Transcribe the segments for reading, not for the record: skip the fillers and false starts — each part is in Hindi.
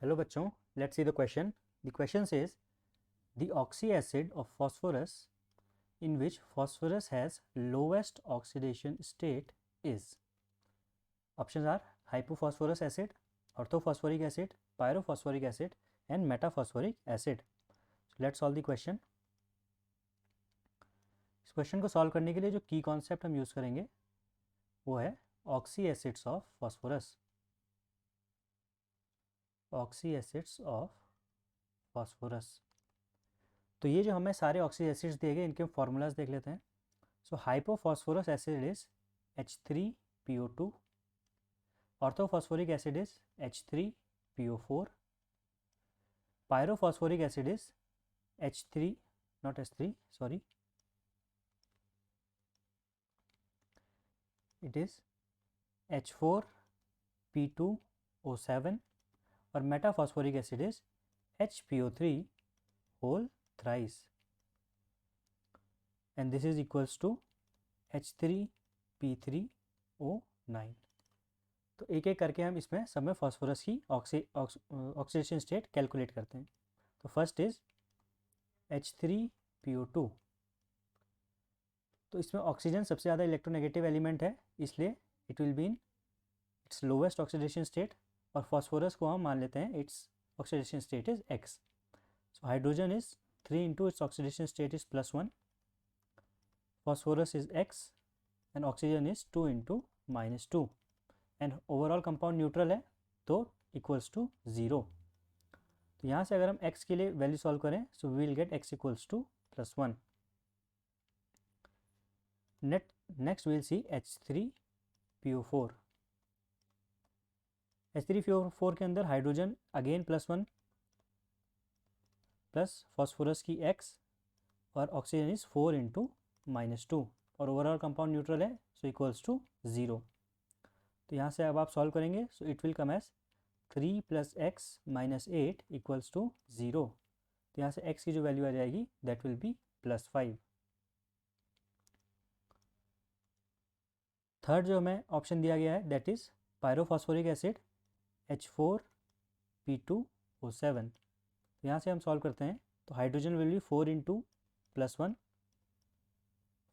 Hello bachchon, let's see the question. The question says the oxy acid of phosphorus in which phosphorus has lowest oxidation state is. Options are hypophosphorus acid, orthophosphoric acid, pyrophosphoric acid and metaphosphoric acid. So let's solve the question. इस क्वेश्चन को सॉल्व करने के लिए जो की कॉन्सेप्ट हम यूज़ करेंगे वो है oxy acids of phosphorus. Oxy acids of phosphorus. तो ये जो हमें सारे ऑक्सी एसिड्स दिए गए इनके फॉर्मूलाज देख लेते हैं. So hypophosphorous acid is H3PO2, orthophosphoric acid is H3PO4, pyrophosphoric acid is H3, not H3, sorry, it is H4P2O7 और metaphosphoric acid is HPO3 whole thrice and this is equals to H3P3O9. तो एक एक करके हम इसमें सब में फॉस्फोरस की ऑक्सीडेशन स्टेट कैलकुलेट करते हैं. तो फर्स्ट इज H3PO2. तो इसमें ऑक्सीजन सबसे ज़्यादा इलेक्ट्रोनेगेटिव एलिमेंट है इसलिए it will be in its lowest oxidation state और फॉस्फोरस को हम मान लेते हैं its oxidation state is X. So hydrogen is 3 into its oxidation state is +1, phosphorus is X and oxygen is 2 into -2 and overall compound neutral है तो equals to 0. तो यहाँ से अगर हम X के लिए वैल्यू सॉल्व करें so we will get X equals to +1. Next we will see H3PO4. H3PO4 के अंदर हाइड्रोजन अगेन +1 प्लस फॉस्फोरस की X और ऑक्सीजन इज 4 इंटू -2 और ओवरऑल कंपाउंड न्यूट्रल है सो इक्वल्स टू 0. तो यहाँ से अब आप सॉल्व करेंगे so it will come as 3 + x - 8 equals to 0. तो यहाँ से x की जो वैल्यू आ जाएगी दैट विल बी +5. थर्ड जो हमें ऑप्शन दिया गया है that is pyrophosphoric acid H4P2O7. तो यहाँ से हम सॉल्व करते हैं तो hydrogen will be 4 into +1,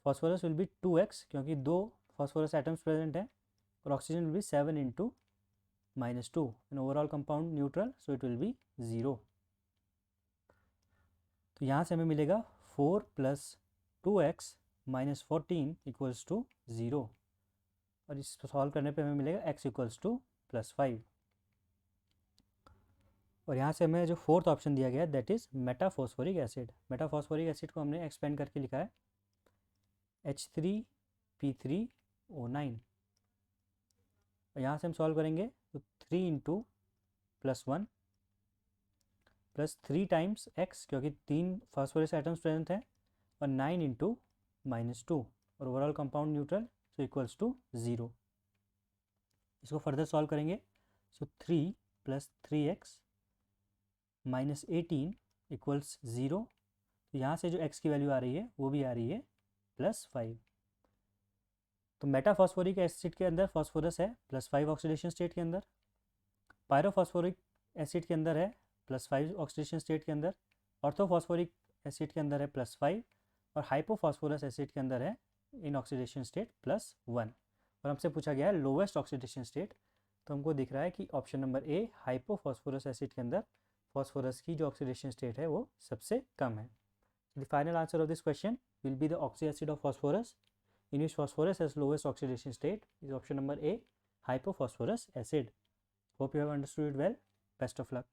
phosphorus will be 2x क्योंकि 2 फॉस्फोरस एटम्स प्रेजेंट हैं और oxygen will be 7 into -2 and overall compound neutral so it will be 0. तो यहाँ से हमें मिलेगा 4 + 2x - 14 इक्वल्स टू 0 और इसको सॉल्व करने पे हमें मिलेगा x इक्वल्स टू +5. और यहाँ से हमें जो फोर्थ ऑप्शन दिया गया है that is metaphosphoric acid. Metaphosphoric acid को हमने एक्सपेंड करके लिखा है H3P3O9. और यहाँ से हम सॉल्व करेंगे तो 3 इंटू +1 प्लस 3 टाइम्स x क्योंकि 3 फॉस्फोरस एटम्स प्रेजेंट हैं और 9 इंटू -2 और overall compound neutral so equals to 0. इसको फर्दर सॉल्व करेंगे सो 3 + 3x - 18 इक्वल्स 0. तो यहाँ से जो x की वैल्यू आ रही है वो भी आ रही है +5. तो मेटाफॉस्फोरिक एसिड के अंदर फॉस्फोरस है +5 ऑक्सीडेशन स्टेट के अंदर, पायरोफॉस्फोरिक एसिड के अंदर है +5 ऑक्सीडेशन स्टेट के अंदर, ऑर्थोफॉस्फोरिक एसिड के अंदर है +5 और हाइपोफॉस्फोरस एसिड के अंदर है इन ऑक्सीडेशन स्टेट +1. और हमसे पूछा गया है लोवेस्ट ऑक्सीडेशन स्टेट. तो हमको दिख रहा है कि option number A hypophosphorous acid के अंदर फॉस्फोरस की जो ऑक्सीडेशन स्टेट है वो सबसे कम है. The final answer of this question will be the oxy acid of phosphorus in which phosphorus has lowest oxidation state is option number A, hypophosphorus acid. Hope you have understood it well. Best of luck.